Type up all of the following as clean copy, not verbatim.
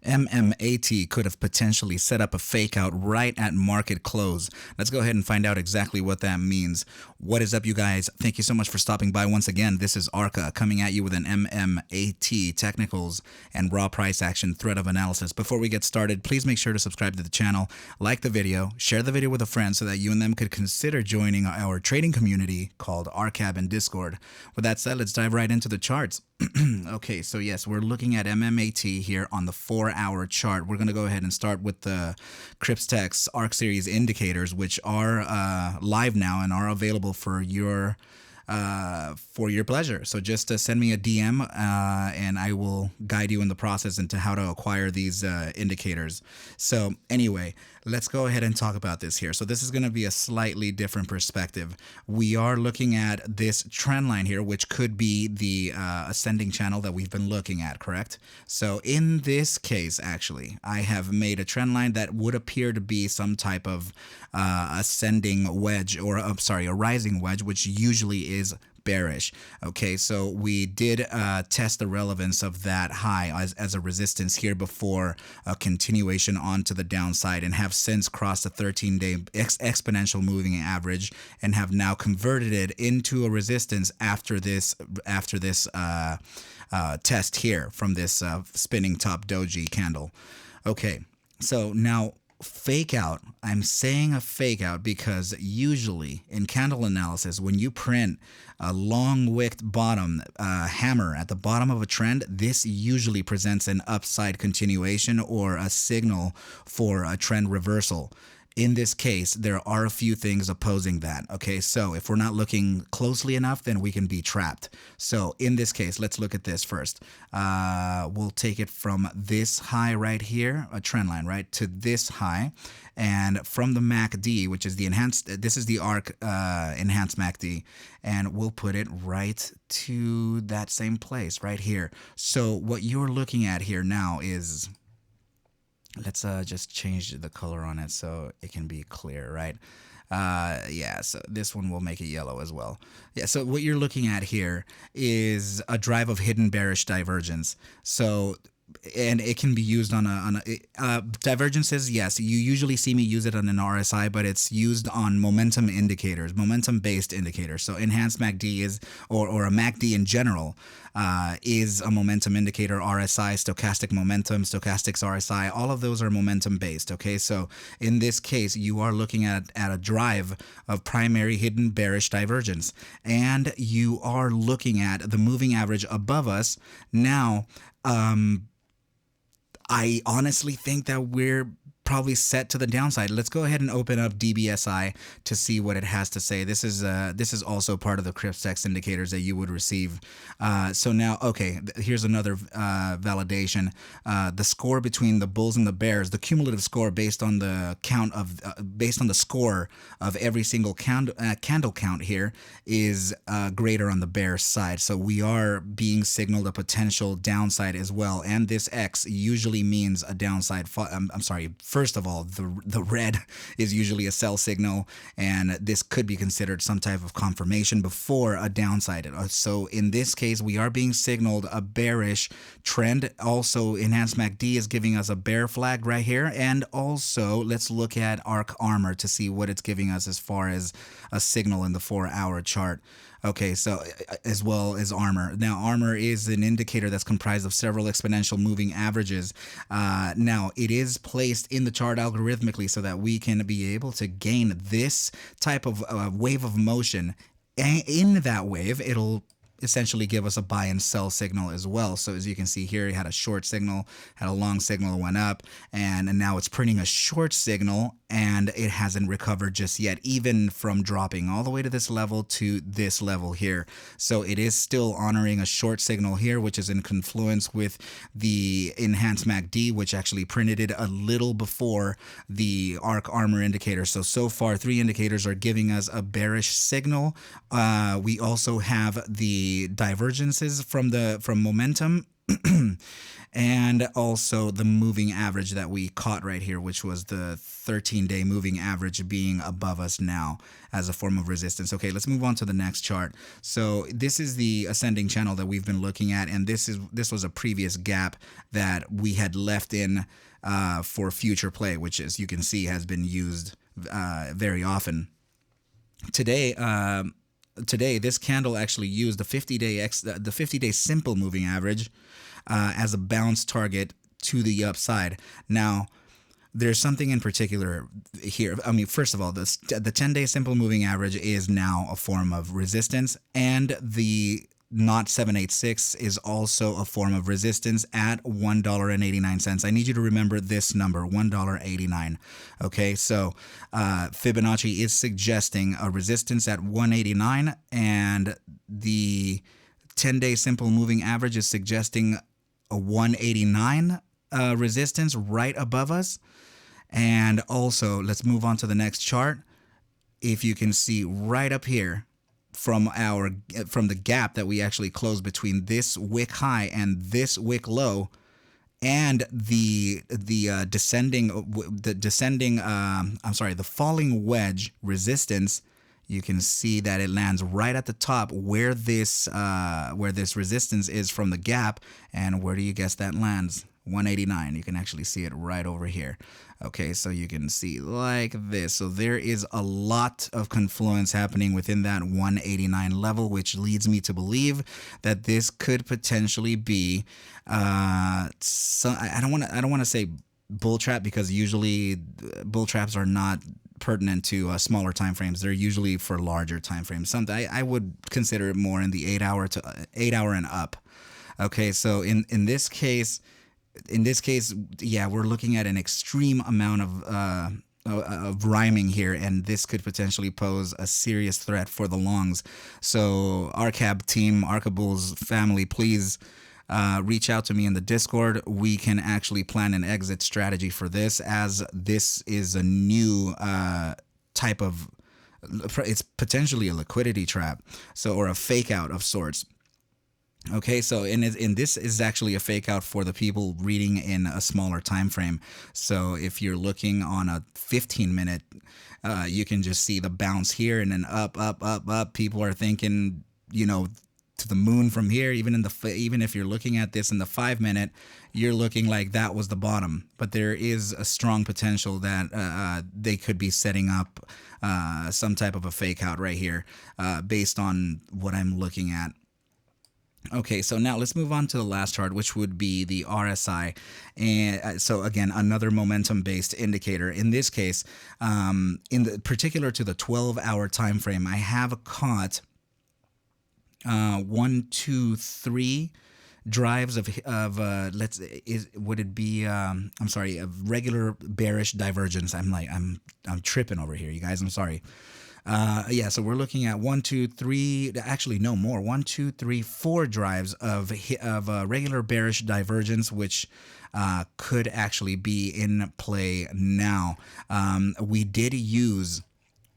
MMAT could have potentially set up a fake out right at market close. Let's go ahead and find out exactly what that means. What is up, you guys? Thank you so much for stopping by once again. This is ARCa coming at you with an MMAT technicals and raw price action thread of analysis. Before we get started, please make sure to subscribe to the channel, like the video, share the video with a friend so that you and them could consider joining our trading community called ARCab in Discord. With that said, let's dive right into the charts. Okay, so yes, we're looking at MMAT here on the 4-hour chart. We're going to go ahead and start with the Crypstex ARC-Series indicators, which are live now and are available for your pleasure. So just send me a DM and I will guide you in the process into how to acquire these indicators. So anyway, let's go ahead and talk about this here. So this is going to be a slightly different perspective. We are looking at this trend line here, which could be the ascending channel that we've been looking at, correct? So in this case, actually, I have made a trend line that would appear to be some type of ascending wedge, or a rising wedge, which usually is bearish. Okay, so we did test the relevance of that high as a resistance here before a continuation onto the downside, and have since crossed a 13-day exponential moving average and have now converted it into a resistance after this test here from this spinning top doji candle. Okay, so now fake out. I'm saying a fake out because usually in candle analysis, when you print a long wicked bottom hammer at the bottom of a trend, this usually presents an upside continuation or a signal for a trend reversal. In this case, there are a few things opposing that. Okay, so if we're not looking closely enough, then we can be trapped. So in this case, let's look at this first. We'll take it from this high right here, a trend line, right, to this high. And from the MACD, which is the enhanced, this is the ARC enhanced MACD, and we'll put it right to that same place right here. So what you're looking at here now is, let's just change the color on it so it can be clear, right? Yeah, so this one will make it yellow as well. Yeah, so what you're looking at here is a drive of hidden bearish divergence. So, and it can be used on divergences. Yes, you usually see me use it on an RSI, but it's used on momentum indicators, momentum-based indicators. So enhanced MACD is, or a MACD in general, is a momentum indicator. RSI, stochastic momentum, stochastics RSI, all of those are momentum-based. Okay, so in this case, you are looking at a drive of primary hidden bearish divergence, and you are looking at the moving average above us now. I honestly think that we're probably set to the downside. Let's go ahead and open up DBSI to see what it has to say. This is also part of the Crypstex indicators that you would receive. So now, okay, here's another validation. The score between the bulls and the bears, the cumulative score based on the count of based on the score of every single candle count here is greater on the bear side. So we are being signaled a potential downside as well. And this X usually means a downside. I'm sorry. First of all, the red is usually a sell signal, and this could be considered some type of confirmation before a downside. So in this case, we are being signaled a bearish trend. Also, enhanced MACD is giving us a bear flag right here. And also, let's look at ARC Armor to see what it's giving us as far as a signal in the 4-hour chart. Okay, so as well as Armor. Now, Armor is an indicator that's comprised of several exponential moving averages. Now, it is placed in the chart algorithmically so that we can be able to gain this type of wave of motion. And in that wave, it'll essentially give us a buy and sell signal as well. So as you can see here, it had a short signal, had a long signal, went up, and now it's printing a short signal, and it hasn't recovered just yet, even from dropping all the way to this level to this level here. So it is still honoring a short signal here, which is in confluence with the enhanced MACD, which actually printed it a little before the ARC Armor indicator. So far, 3 indicators are giving us a bearish signal. We also have the divergences from momentum And also the moving average that we caught right here, which was the 13-day moving average being above us now as a form of resistance. Okay, let's move on to the next chart. So this is the ascending channel that we've been looking at, and this was a previous gap that we had left in for future play, which, as you can see, has been used very often. Today, this candle actually used the 50-day simple moving average as a bounce target to the upside. Now, there's something in particular here. I mean, first of all, the 10-day simple moving average is now a form of resistance, and the Knot 786 is also a form of resistance at $1.89. I need you to remember this number, $1.89. Okay, so Fibonacci is suggesting a resistance at 189, and the 10-day simple moving average is suggesting a 189 resistance right above us. And also, let's move on to the next chart. If you can see right up here, from the gap that we actually closed between this wick high and this wick low, and the falling wedge resistance, you can see that it lands right at the top where this resistance is from the gap. And where do you guess that lands? 189. You can actually see it right over here. Okay, so you can see like this. So there is a lot of confluence happening within that 189 level, which leads me to believe that this could potentially be I don't want to say bull trap, because usually bull traps are not pertinent to smaller time frames. They're usually for larger time frames. Something I would consider it more in the 8 hour and up. Okay, so in this case, yeah, we're looking at an extreme amount of rhyming here, and this could potentially pose a serious threat for the longs. So ARCab team, ARCa Bulls family, please reach out to me in the Discord. We can actually plan an exit strategy for this, as this is a new type of, it's potentially a liquidity trap, so, or a fake out of sorts. Okay, so in this is actually a fake out for the people reading in a smaller time frame. So if you're looking on a 15-minute, you can just see the bounce here and then up, up, up, up. People are thinking, you know, to the moon from here. Even if you're looking at this in the 5-minute, you're looking like that was the bottom. But there is a strong potential that they could be setting up some type of a fake out right here, based on what I'm looking at. Okay, so now let's move on to the last chart, which would be the RSI. And so again, another momentum-based indicator. In this case, particular to the 12-hour time frame, I have caught 1, 2, 3 drives of of regular bearish divergence. I'm tripping over here, you guys. I'm sorry. Yeah, so we're looking at 1, 2, 3, actually no more, 1, 2, 3, 4 drives of regular bearish divergence, which could actually be in play now. We did use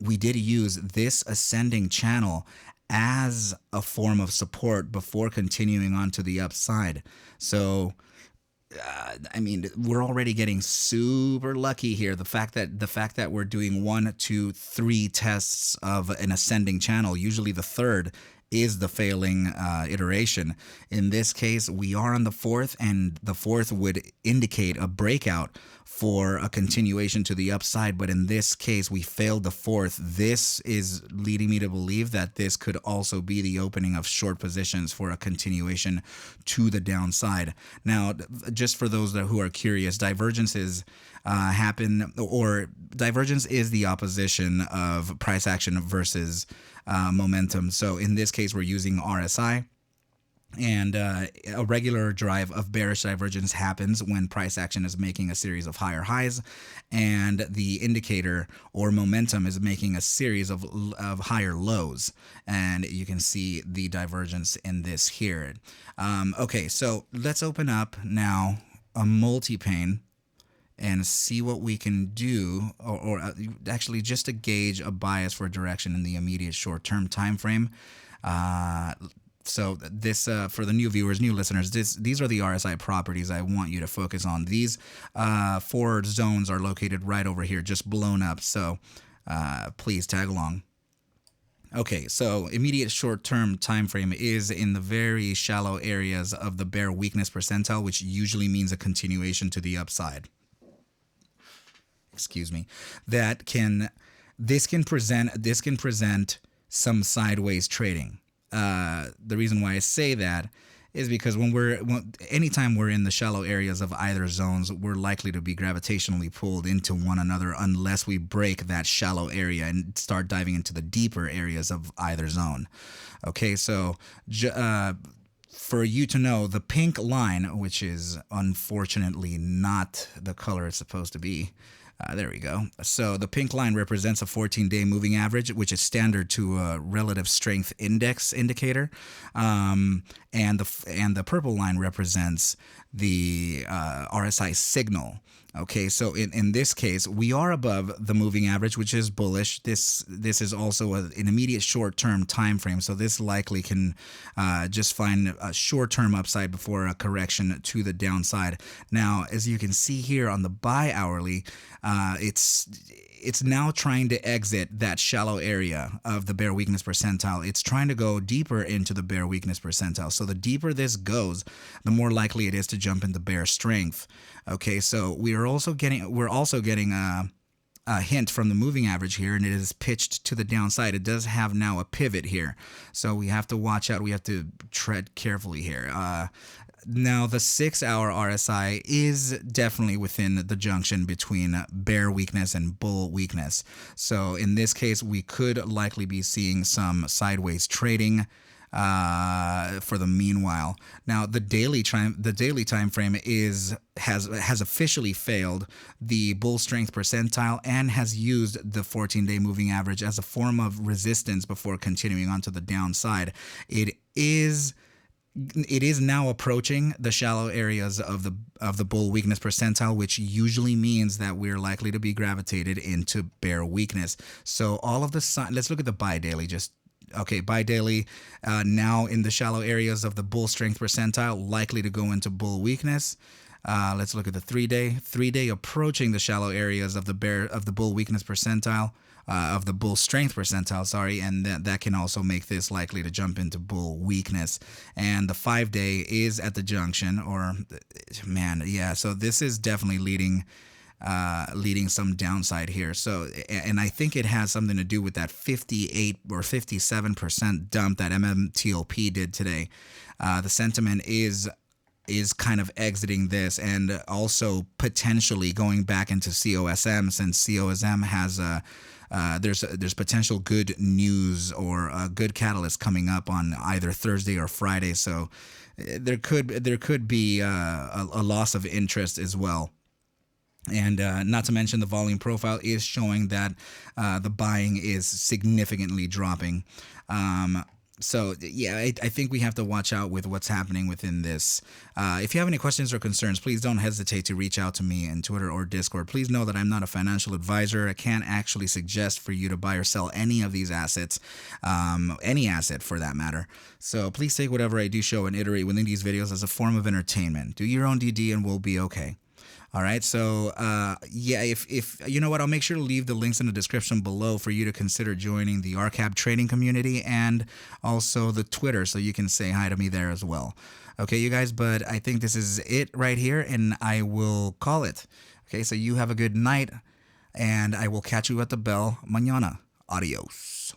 this ascending channel as a form of support before continuing on to the upside. So I mean, we're already getting super lucky here. The fact that we're doing 1, 2, 3 tests of an ascending channel, usually the third is the failing iteration. In this case, we are on the fourth, and the fourth would indicate a breakout for a continuation to the upside. But in this case, we failed the fourth. This is leading me to believe that this could also be the opening of short positions for a continuation to the downside. Now, just for those who are curious, divergences happen, or divergence is the opposition of price action versus momentum. So in this case, we're using RSI. And a regular drive of bearish divergence happens when price action is making a series of higher highs, and the indicator or momentum is making a series of higher lows. And you can see the divergence in this here. Okay, so let's open up now a multi-pane and see what we can do, or actually just to gauge a bias for direction in the immediate short-term time frame. So this, for the new viewers, new listeners, these are the RSI properties I want you to focus on. These 4 zones are located right over here, just blown up. So please tag along. Okay, so immediate short-term time frame is in the very shallow areas of the bear weakness percentile, which usually means a continuation to the upside. Excuse me. This can present some sideways trading. The reason why I say that is because anytime we're in the shallow areas of either zones, we're likely to be gravitationally pulled into one another unless we break that shallow area and start diving into the deeper areas of either zone. Okay, so for you to know, the pink line, which is unfortunately not the color it's supposed to be, there we go. So the pink line represents a 14-day moving average, which is standard to a relative strength index indicator, and the purple line represents the RSI signal. Okay, so in this case, we are above the moving average, which is bullish. This is also an immediate short-term time frame, so this likely can just find a short-term upside before a correction to the downside. Now, as you can see here on the buy hourly, it's now trying to exit that shallow area of the bear weakness percentile. It's trying to go deeper into the bear weakness percentile. So the deeper this goes, the more likely it is to jump into bear strength. Okay, so we're also getting a hint from the moving average here, and it is pitched to the downside. It does have now a pivot here, so we have to watch out. We have to tread carefully here. Now, the 6-hour RSI is definitely within the junction between bear weakness and bull weakness. So in this case, we could likely be seeing some sideways trading for the meanwhile. Now, the daily time frame has officially failed the bull strength percentile and has used the 14-day moving average as a form of resistance before continuing on to the downside. It is now approaching the shallow areas of the bull weakness percentile, which usually means that we're likely to be gravitated into bear weakness. So all of the let's look at the buy daily. Buy daily now in the shallow areas of the bull strength percentile, likely to go into bull weakness. Let's look at the 3-day. 3-day approaching the shallow areas of the bull weakness percentile. Of the bull strength percentile, sorry, and that can also make this likely to jump into bull weakness. And the 5-day is at the junction, so this is definitely leading some downside here. So, and I think it has something to do with that 58 or 57% dump that MMTOP did today. The sentiment is kind of exiting this and also potentially going back into COSM, since COSM has there's potential good news or a good catalyst coming up on either Thursday or Friday. So there could be a loss of interest as well. And not to mention the volume profile is showing that the buying is significantly dropping. So, yeah, I think we have to watch out with what's happening within this. If you have any questions or concerns, please don't hesitate to reach out to me in Twitter or Discord. Please know that I'm not a financial advisor. I can't actually suggest for you to buy or sell any of these assets, any asset for that matter. So please take whatever I do show and iterate within these videos as a form of entertainment. Do your own DD and we'll be okay. All right, so if you know what, I'll make sure to leave the links in the description below for you to consider joining the ARCa trading community and also the Twitter, so you can say hi to me there as well. Okay, you guys, but I think this is it right here, and I will call it. Okay, so you have a good night, and I will catch you at the bell mañana. Adios.